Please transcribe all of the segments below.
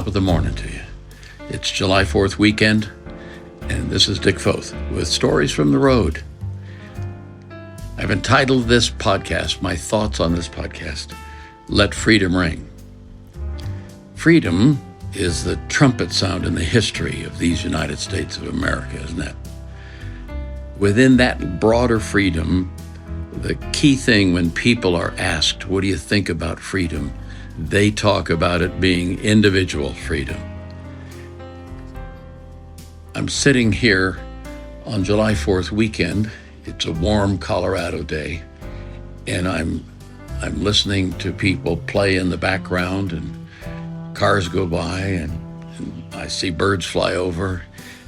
top of the morning to you. It's July 4th weekend, and this is Dick Foth with Stories from the Road. I've entitled this podcast, my thoughts on this podcast, Let Freedom Ring. Freedom is the trumpet sound in the history of these United States of America, isn't it? Within that broader freedom, the key thing when people are asked, what do you think about freedom? They talk about it being individual freedom. I'm sitting here on July 4th weekend. It's a warm Colorado day, and I'm listening to people play in the background, and cars go by, and I see birds fly over,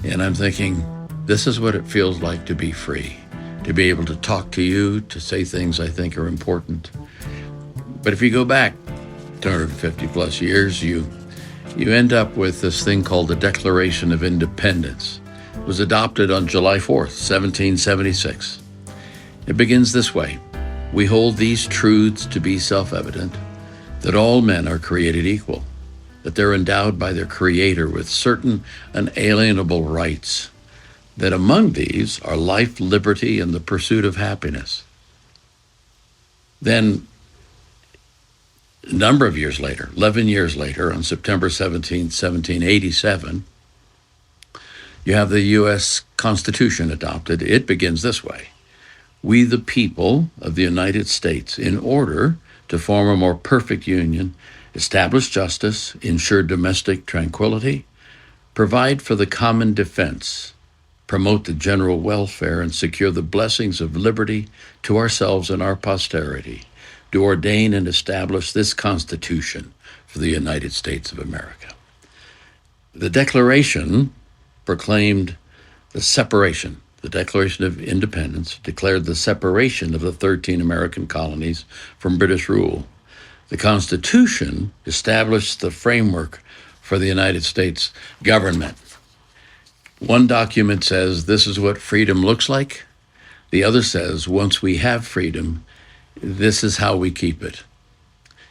and I'm thinking, this is what it feels like to be free, to be able to talk to you, to say things I think are important. But if you go back 250 plus years, you end up with this thing called the Declaration of Independence. It was adopted on July 4th, 1776. It begins this way: we hold these truths to be self-evident, that all men are created equal, that they're endowed by their Creator with certain unalienable rights, that among these are life, liberty, and the pursuit of happiness. Then, a number of years later, 11 years later, on September 17, 1787, you have the U.S. Constitution adopted. It begins this way: we, the people of the United States, in order to form a more perfect union, establish justice, ensure domestic tranquility, provide for the common defense, promote the general welfare, and secure the blessings of liberty to ourselves and our posterity, to ordain and establish this Constitution for the United States of America. The Declaration proclaimed the separation. The Declaration of Independence declared the separation of the 13 American colonies from British rule. The Constitution established the framework for the United States government. One document says this is what freedom looks like. The other says once we have freedom, this is how we keep it.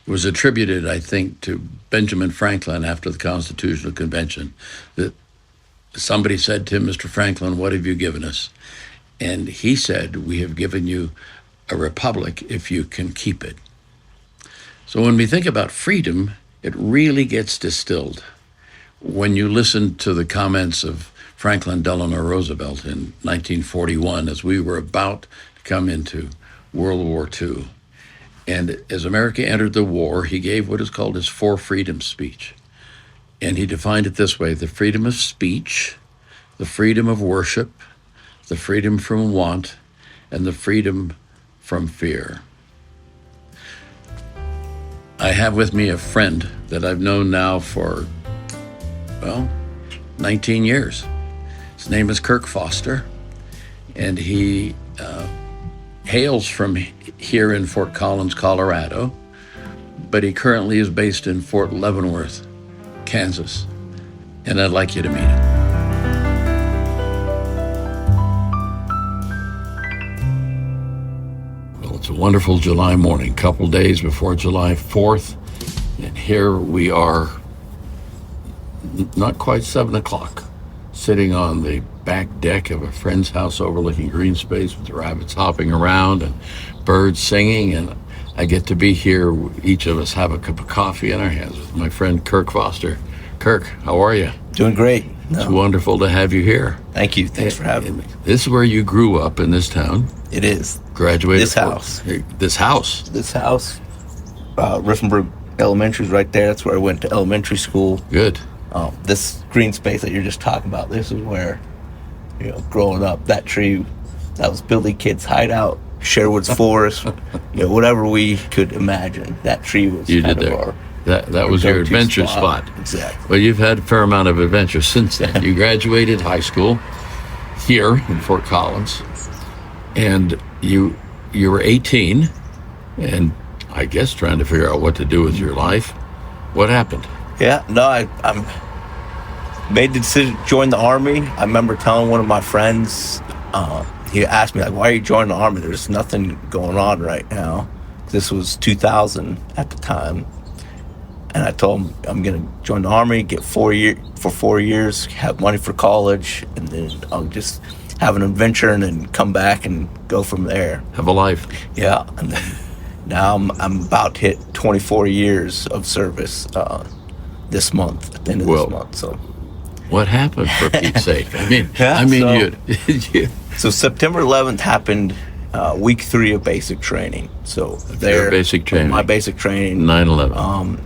It was attributed, I think, to Benjamin Franklin after the Constitutional Convention, that somebody said to him, Mr. Franklin, what have you given us? And he said, we have given you a republic if you can keep it. So when we think about freedom, it really gets distilled when you listen to the comments of Franklin Delano Roosevelt in 1941 as we were about to come into World War II. And as America entered the war, he gave what is called his Four Freedoms speech. And he defined it this way: the freedom of speech, the freedom of worship, the freedom from want, and the freedom from fear. I have with me a friend that I've known now for, 19 years. His name is Kirk Foster, and he hails from here in Fort Collins, Colorado, but he currently is based in Fort Leavenworth, Kansas, and I'd like you to meet him. Well, it's a wonderful July morning, couple days before July 4th, and here we are, not quite 7 o'clock, sitting on the back deck of a friend's house overlooking green space with the rabbits hopping around and birds singing, and I get to be here. Each of us have a cup of coffee in our hands with my friend Kirk Foster. Kirk, how are you? Doing great. It's wonderful to have you here. Thank you. Thanks for having me. This is where you grew up, in this town. It is. Graduated. This house. This house. This house. Riffenburg Elementary is right there. That's where I went to elementary school. Good. This green space that you're just talking about, this is where, growing up, that tree, that was Billy Kid's hideout, Sherwood's Forest, whatever we could imagine. That tree was our That was your adventure spot. Exactly. Well, you've had a fair amount of adventure since then. You graduated high school here in Fort Collins, and you were 18, and I guess trying to figure out what to do with your life. What happened? Yeah, no, I made the decision to join the Army. I remember telling one of my friends, he asked me, why are you joining the Army? There's nothing going on right now. This was 2000 at the time. And I told him I'm going to join the Army, get 4 years, have money for college, and then I'll just have an adventure and then come back and go from there. Have a life. Yeah, and then now I'm about to hit 24 years of service this month, at the end of this month. So, what happened, for Pete's sake? So September 11th happened. Week 3 of basic training. So basic training. My basic training. 9/11.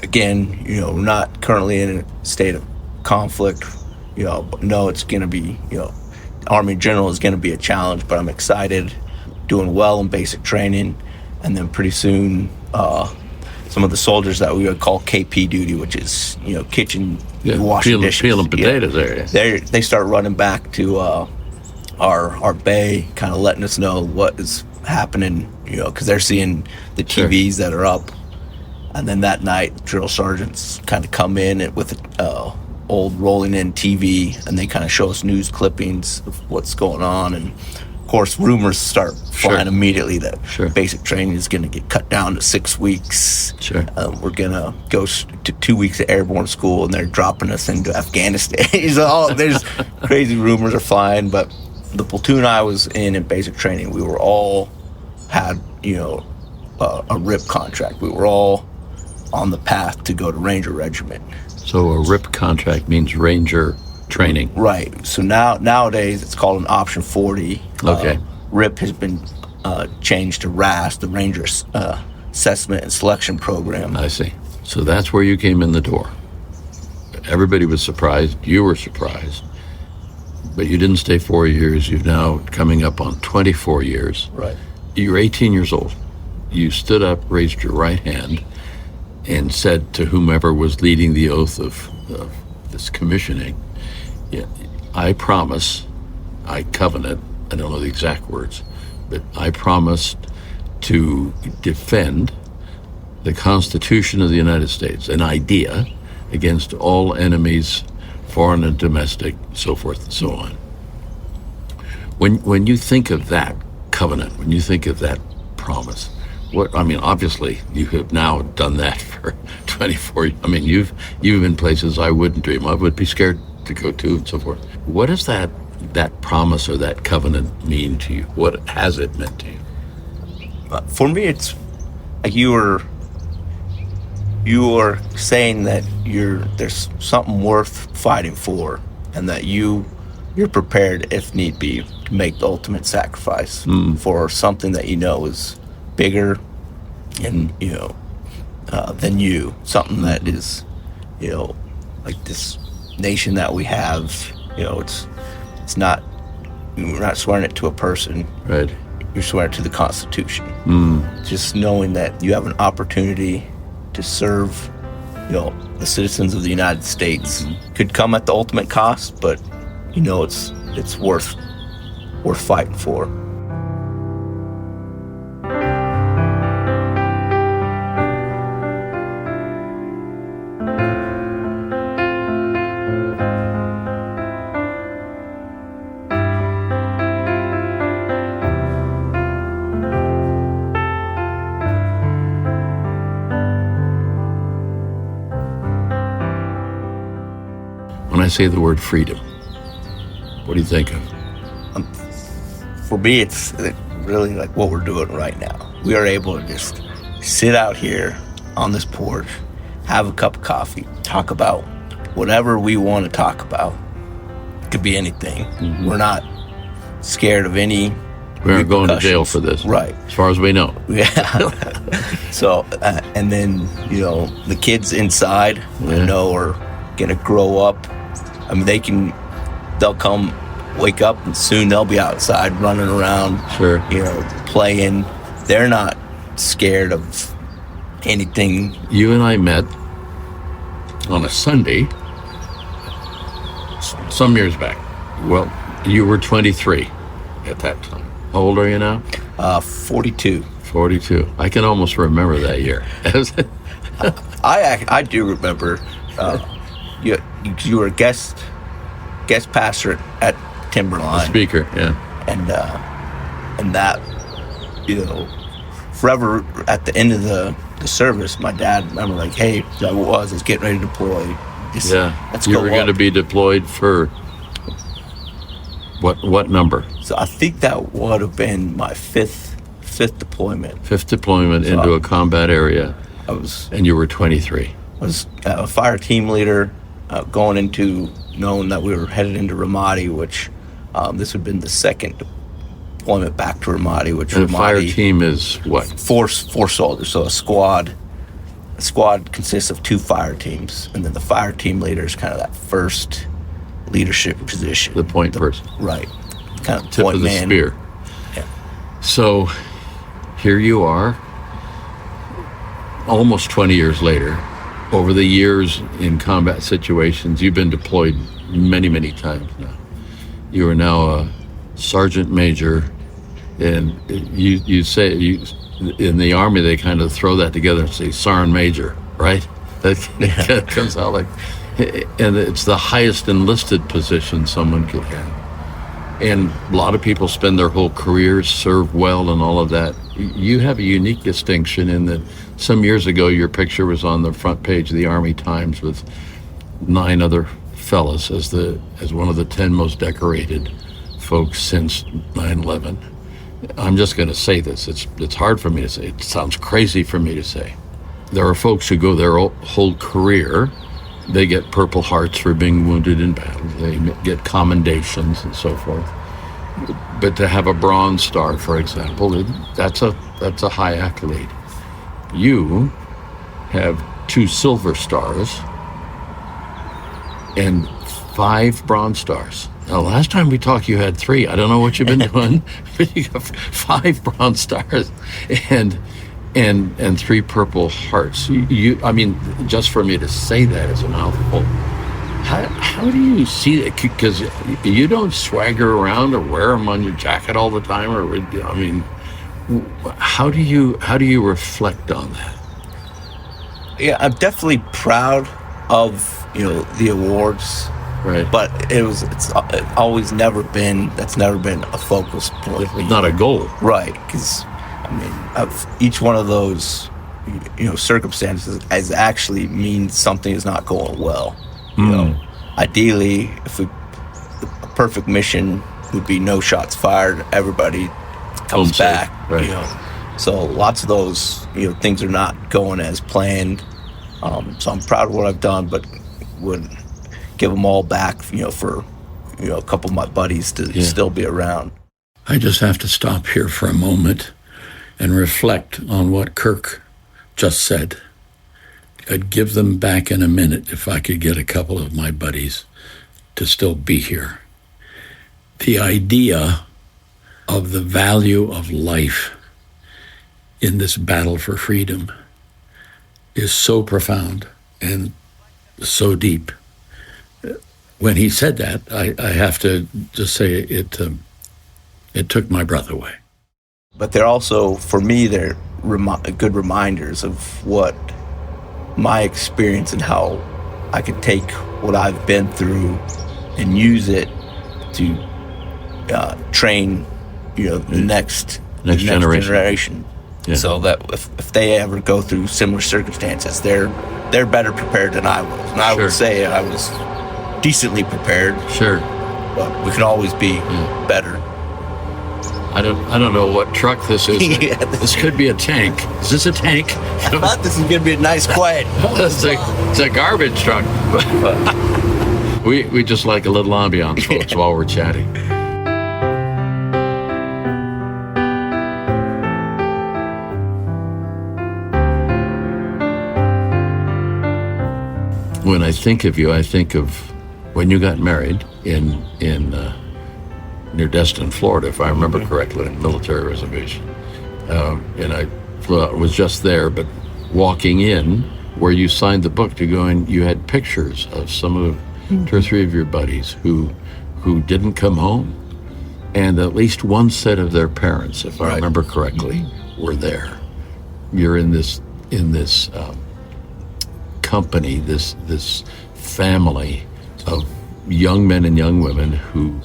Again, we're not currently in a state of conflict. But no, it's going to be, Army in general is going to be a challenge, but I'm excited, doing well in basic training. And then pretty soon, some of the soldiers that we would call KP duty, which is, kitchen, washing dishes. Peeling potatoes there. They start running back to our bay, kind of letting us know what is happening, because they're seeing the TVs that are up. And then that night, drill sergeants kind of come in with an old rolling in TV, and they kind of show us news clippings of what's going on. And of course, rumors start flying immediately that basic training is going to get cut down to 6 weeks. We're going to go to 2 weeks of airborne school, and they're dropping us into Afghanistan. So there's crazy rumors are flying, but the platoon I was in basic training, we were all had, a RIP contract. We were all on the path to go to Ranger Regiment. So a RIP contract means Ranger training. Right. So nowadays it's called an Option 40. Okay. RIP has been changed to RAS, the Ranger Assessment and Selection Program. I see. So that's where you came in the door. Everybody was surprised. You were surprised. But you didn't stay 4 years. You've now coming up on 24 years. Right. You're 18 years old. You stood up, raised your right hand, and said to whomever was leading the oath of this commissioning, I promise, I covenant, I don't know the exact words, but I promised to defend the Constitution of the United States, an idea, against all enemies, foreign and domestic, so forth and so on. When you think of that covenant, when you think of that promise, obviously you have now done that for 24. You've been places I wouldn't dream. I would be scared to go to, and so forth. What does that promise or that covenant mean to you? What has it meant to you? For me, it's like you are saying that there's something worth fighting for, and that you're prepared, if need be, to make the ultimate sacrifice for something that is bigger and than you, something that is like this nation that we have. It's not, we're not swearing it to a person, right? You're swearing it to the Constitution. Just knowing that you have an opportunity to serve the citizens of the United States could come at the ultimate cost, but it's worth fighting for. When I say the word freedom, what do you think of? For me, it's really like what we're doing right now. We are able to just sit out here on this porch, have a cup of coffee, talk about whatever we want to talk about. It could be anything. We're not scared of any We aren't going to jail for this. Right. As far as we know. Yeah. So, and then, the kids inside, are going to grow up. They'll come, wake up, and soon they'll be outside running around, playing. They're not scared of anything. You and I met on a Sunday some years back. Well, you were 23 at that time. How old are you now? 42. 42. I can almost remember that year. I do remember. You were a guest pastor at Timberline. Speaker, yeah. And that, forever at the end of the the service, my dad, I remember like, hey, I was getting ready to deploy. Let's you go were going to be deployed for what number? So I think that would have been my fifth deployment. Fifth deployment into a combat area. And you were 23. I was a fire team leader, going into, knowing that we were headed into Ramadi, which this would have been the second deployment back to Ramadi, which and Ramadi, a fire team is what? Four soldiers. So a squad consists of 2 fire teams, and then the fire team leader is kind of that first leadership position. The point person. Right. Kind of tip point of the man. spear. Yeah. So here you are, almost 20 years later. Over the years in combat situations, you've been deployed many, many times now. You are now a sergeant major, and you say, in the Army, they kind of throw that together and say sergeant major, right? That comes out like, and it's the highest enlisted position someone could have. And a lot of people spend their whole careers, serve well and all of that. You have a unique distinction in that some years ago, your picture was on the front page of the Army Times with 9 other fellas as one of the 10 most decorated folks since 9/11. I'm just going to say this. It's hard for me to say. It sounds crazy for me to say. There are folks who go their whole career. They get Purple Hearts for being wounded in battle. They get commendations and so forth. But to have a Bronze Star, for example, that's a high accolade. You have 2 Silver Stars and 5 Bronze Stars. Now, last time we talked, you had 3. I don't know what you've been doing, but you got 5 Bronze Stars and 3 Purple Hearts. I mean, just for me to say that is a mouthful. How do you see that? Because you don't swagger around or wear them on your jacket all the time, or I mean, how do you reflect on that? Yeah, I'm definitely proud of the awards. Right. But it's always never been a focus point. It's not a goal. Right, because I mean, of each one of those circumstances as actually means something is not going well. Ideally, a perfect mission would be no shots fired, everybody comes back. Right. So lots of those things are not going as planned. So I'm proud of what I've done, but would give them all back, for a couple of my buddies to still be around. I just have to stop here for a moment and reflect on what Kirk just said. I'd give them back in a minute if I could get a couple of my buddies to still be here. The idea of the value of life in this battle for freedom is so profound and so deep. When he said that, I have to just say it took my breath away. But they're also, for me, they're good reminders of what my experience and how I could take what I've been through and use it to train, the next generation. Yeah. So that if they ever go through similar circumstances, they're better prepared than I was. And I would say I was decently prepared. Sure. But we can always be better. I don't know what truck this is. This could be a tank. Is this a tank? I thought this was going to be a nice quiet. It's a garbage truck. we just like a little ambiance, folks, while we're chatting. When I think of you, I think of when you got married in near Destin, Florida, if I remember correctly, a military reservation. And I was just there, but walking in where you signed the book to go in, you had pictures of some of 2 or 3 of your buddies who didn't come home, and at least one set of their parents, if I remember correctly, were there. You're in this company, this family of young men and young women who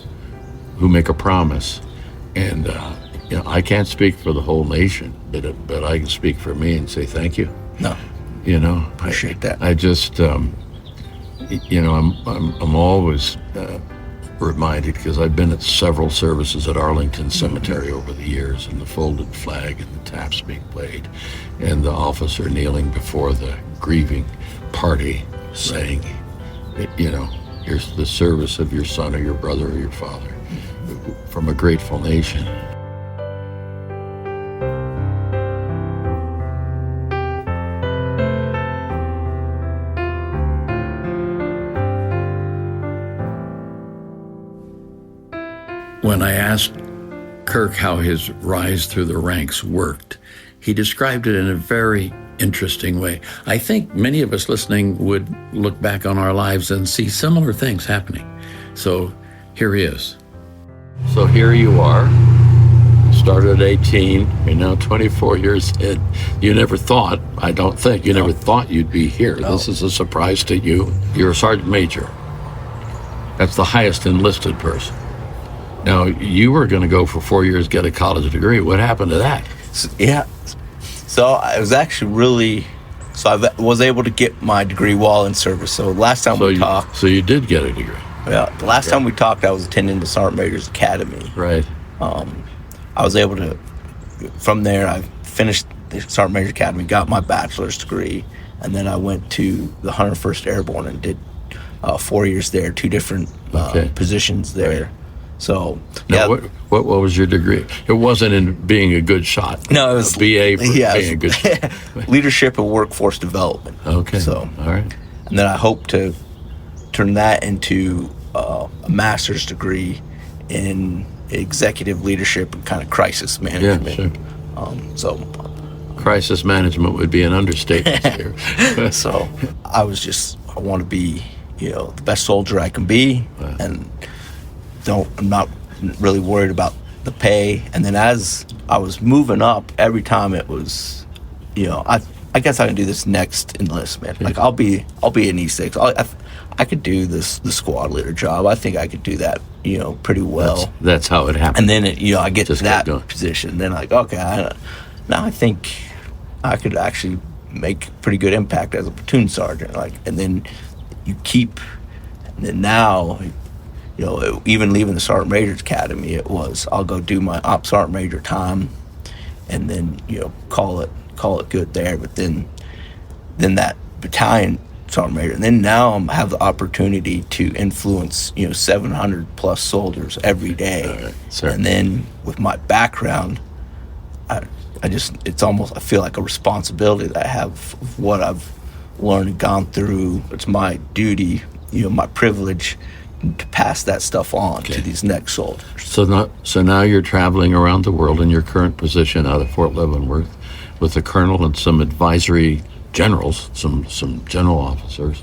make a promise, and I can't speak for the whole nation, but I can speak for me and say thank you. No, You know, appreciate that. I just, I'm always reminded, because I've been at several services at Arlington Cemetery over the years, and the folded flag and the taps being played, and the officer kneeling before the grieving party, saying, here's the service of your son or your brother or your father, from a grateful nation. When I asked Kirk how his rise through the ranks worked, he described it in a very interesting way. I think many of us listening would look back on our lives and see similar things happening. So here he is. So here you are. Started at 18, you're now 24 years in. You never thought, I don't think, never thought you'd be here. No. This is a surprise to you. You're a sergeant major. That's the highest enlisted person. Now, you were going to go for 4 years, get a college degree. What happened to that? So I was actually I was able to get my degree while in service. So last time we talked. So you did get a degree? Yeah. The last time we talked, I was attending the Sergeant Major's Academy. Right. I was able to, from there, I finished the Sergeant Major's Academy, got my bachelor's degree, and then I went to the 101st Airborne and did 4 years there, two different positions there. Right. So, now, what was your degree? It wasn't in being a good shot. No, it was a BA for being a good shot. Leadership and Workforce Development. Okay. So, all right. And then I hope to turn that into a master's degree in executive leadership and kind of crisis management. Yeah, sure. Crisis management would be an understatement here. So I want to be, the best soldier I can be, and I'm not really worried about the pay. And then as I was moving up, every time it was, I guess I can do this next enlistment. Like I'll be an E6. I could do the squad leader job. I think I could do that, pretty well. That's how it happened. And then I get to that position. Then okay, now I think I could actually make pretty good impact as a platoon sergeant. And then now, even leaving the Sergeant Major's Academy, it was I'll go do my Op Sergeant Major time, and then call it good there. But then that battalion Sergeant Major, and then now I have the opportunity to influence 700 plus soldiers every day. And then with my background, it's almost, I feel like a responsibility that I have of what I've learned and gone through. It's my duty, my privilege to pass that stuff on to these next soldiers. So now you're traveling around the world in your current position out of Fort Leavenworth with the colonel and some advisory generals, some general officers,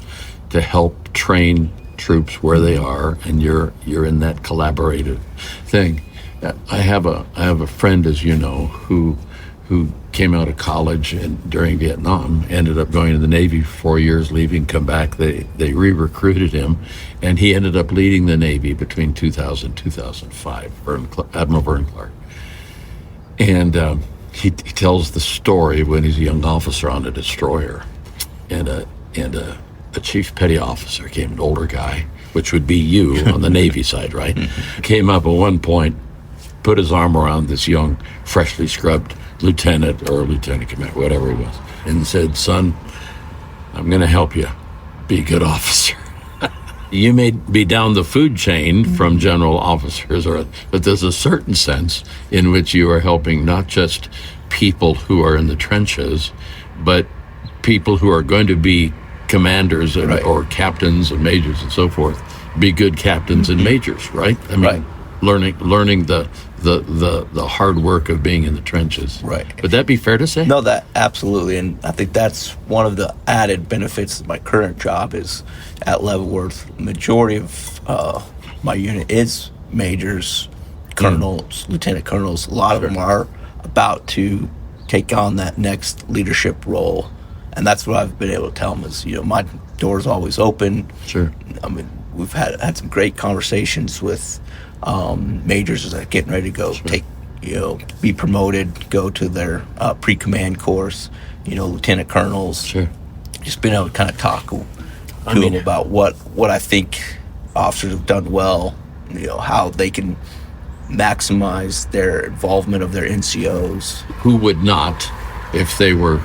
to help train troops where they are, and you're in that collaborative thing. I have a friend, as you know, who came out of college and during Vietnam ended up going to the Navy for 4 years, leaving, come back. They re-recruited him, and he ended up leading the Navy between 2000 and 2005, Admiral Vern Clark. And he tells the story when he's a young officer on a destroyer, and a chief petty officer came, an older guy, which would be you on the Navy side, right? Came up at one point, put his arm around this young, freshly scrubbed lieutenant or lieutenant commander, whatever he was, and said, "Son, I'm going to help you be a good officer." You may be down the food chain from general officers, but there's a certain sense in which you are helping not just people who are in the trenches, but people who are going to be commanders or captains and majors and so forth, be good captains and majors, right? I mean, learning the hard work of being in the trenches. Right. Would that be fair to say? No, that absolutely. And I think that's one of the added benefits of my current job is at Leavenworth. Majority of my unit is majors, colonels, lieutenant colonels. A lot of them are about to take on that next leadership role. And that's what I've been able to tell them is, my door's always open. Sure. I mean, we've had some great conversations with majors that are getting ready to go be promoted, go to their pre-command course, lieutenant colonels. Sure. Just being able to kind of talk to them about what I think officers have done well, how they can maximize their involvement of their NCOs. Who would not, if they were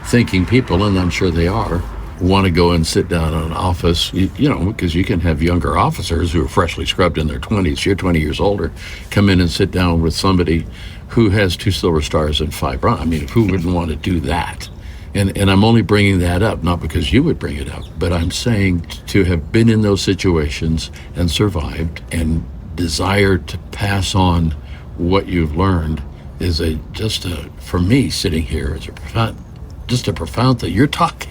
thinking people, and I'm sure they are, want to go and sit down in an office, because you can have younger officers who are freshly scrubbed in their 20s, you're 20 years older, come in and sit down with somebody who has 2 silver stars and 5 bronze. I mean, who wouldn't want to do that? And I'm only bringing that up, not because you would bring it up, but I'm saying to have been in those situations and survived and desire to pass on what you've learned is for me sitting here, is a profound thing. You're talking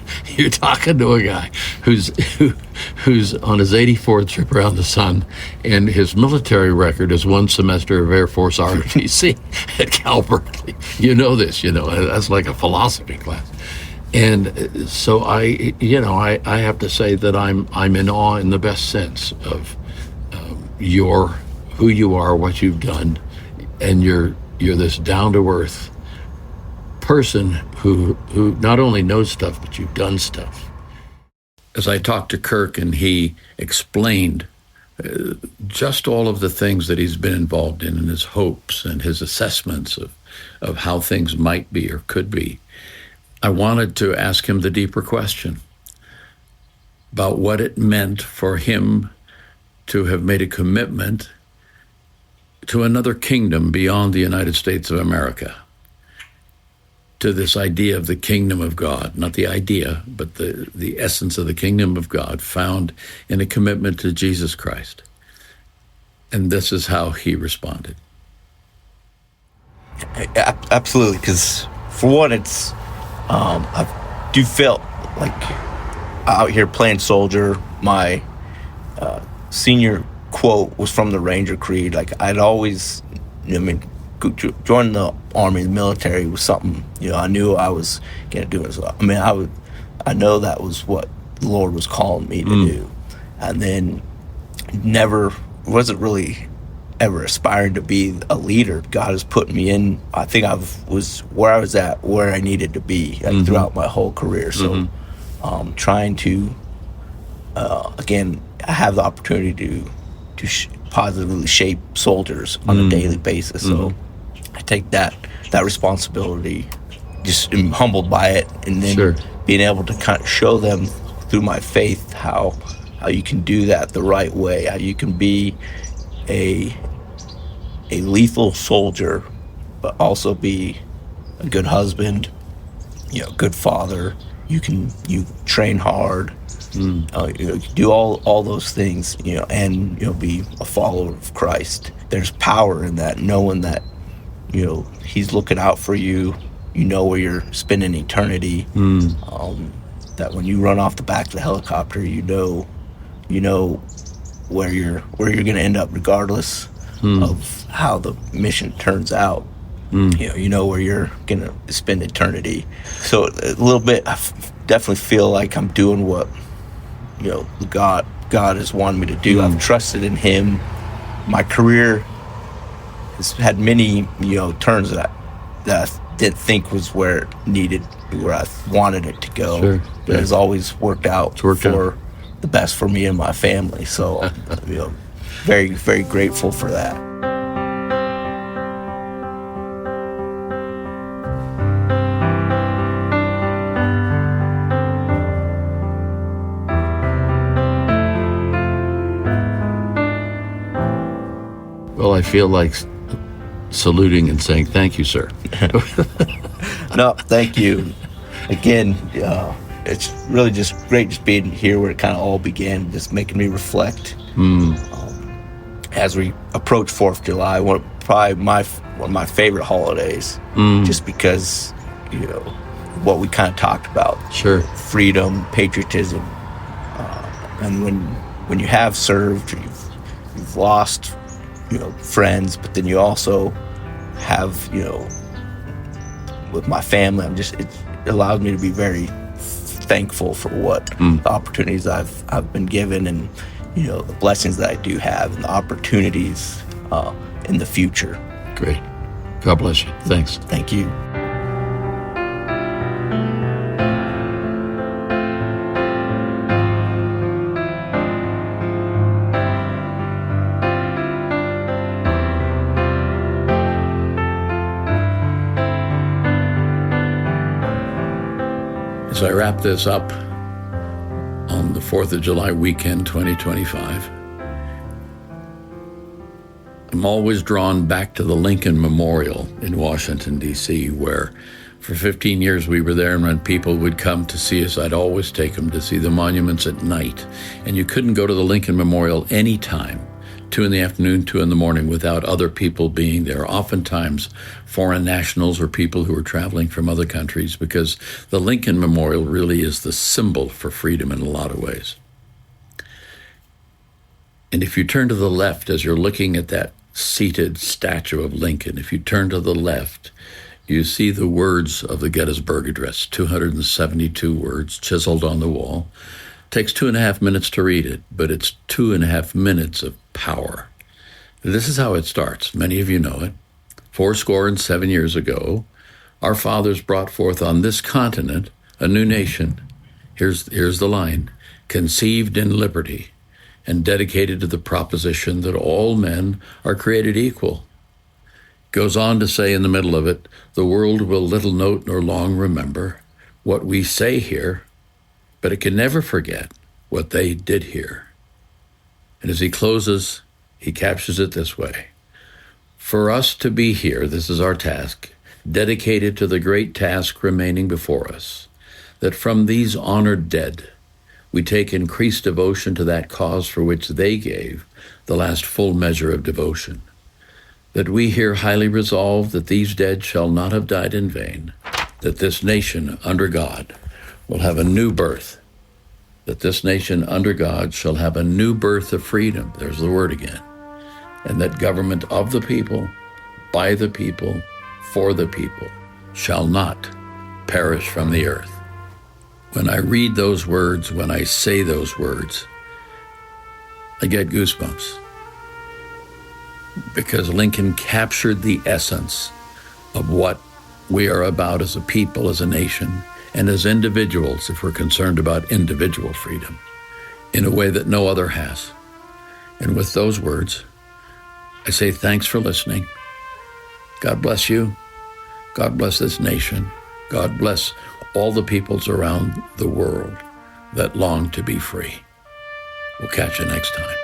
to a guy who's on his 84th trip around the sun, and his military record is 1 semester of Air Force ROTC at Cal Berkeley. You know this, that's like a philosophy class. And so I have to say that I'm in awe in the best sense of who you are, what you've done, and you're this down-to-earth person who not only knows stuff, but you've done stuff. As I talked to Kirk and he explained just all of the things that he's been involved in and his hopes and his assessments of how things might be or could be, I wanted to ask him the deeper question about what it meant for him to have made a commitment to another kingdom beyond the United States of America, to this idea of the kingdom of God, not the idea, but the essence of the kingdom of God found in a commitment to Jesus Christ. And this is how he responded. Absolutely, because for one, it's I do feel like out here playing soldier, my senior quote was from the Ranger Creed. Like, I'd always, joining the Army, the military was something, I knew I was going to do as well. I know that was what the Lord was calling me to do. And then never wasn't really ever aspiring to be a leader. God has put me in. I think was where I was at, where I needed to be throughout my whole career. So trying to, again, have the opportunity to positively shape soldiers on a daily basis. So I take that responsibility, just am humbled by it, and then being able to kind of show them through my faith how you can do that the right way, how you can be a lethal soldier, but also be a good husband, good father. You train hard, do all those things, and be a follower of Christ. There's power in that, knowing that He's looking out for you. Where you're spending eternity. That when you run off the back of the helicopter, you know where you're going to end up, regardless of how the mission turns out. You know where you're going to spend eternity. So a little bit, I definitely feel like I'm doing what God has wanted me to do. I've trusted in Him. My career has had many turns that I didn't think was where it needed, where I wanted it to go. But it's always worked out for the best for me and my family. So very, very grateful for that. Well, I feel like saluting and saying thank you, sir. No, thank you. Again, it's really just great just being here where it kind of all began, just making me reflect. As we approach 4th of July, probably one of my favorite holidays, just because, what we kind of talked about. Freedom, patriotism. And when you have served, you've lost friends, but then you also have, with my family, it allows me to be very thankful for what the opportunities I've been given, and the blessings that I do have, and the opportunities in the future. Great. God bless you. Thanks. Thank you. As I wrap this up on the 4th of July weekend, 2025, I'm always drawn back to the Lincoln Memorial in Washington, D.C., where for 15 years we were there, and when people would come to see us, I'd always take them to see the monuments at night. And you couldn't go to the Lincoln Memorial any time, 2 in the afternoon, 2 in the morning, without other people being there, oftentimes foreign nationals or people who are traveling from other countries, because the Lincoln Memorial really is the symbol for freedom in a lot of ways. And if you turn to the left as you're looking at that seated statue of Lincoln, if you turn to the left, you see the words of the Gettysburg Address, 272 words chiseled on the wall. Takes 2.5 minutes to read it, but it's 2.5 minutes of power. This is how it starts. Many of you know it. 77 years ago, our fathers brought forth on this continent a new nation. Here's the line: conceived in liberty and dedicated to the proposition that all men are created equal. Goes on to say in the middle of it, the world will little note nor long remember what we say here, but it can never forget what they did here. And as he closes, he captures it this way: for us to be here, this is our task, dedicated to the great task remaining before us, that from these honored dead, we take increased devotion to that cause for which they gave the last full measure of devotion. That we here highly resolve that these dead shall not have died in vain, that this nation under God will have a new birth, that this nation under God shall have a new birth of freedom, there's the word again, and that government of the people, by the people, for the people, shall not perish from the earth. When I read those words, when I say those words, I get goosebumps, because Lincoln captured the essence of what we are about as a people, as a nation, and as individuals, if we're concerned about individual freedom, in a way that no other has. And with those words, I say thanks for listening. God bless you. God bless this nation. God bless all the peoples around the world that long to be free. We'll catch you next time.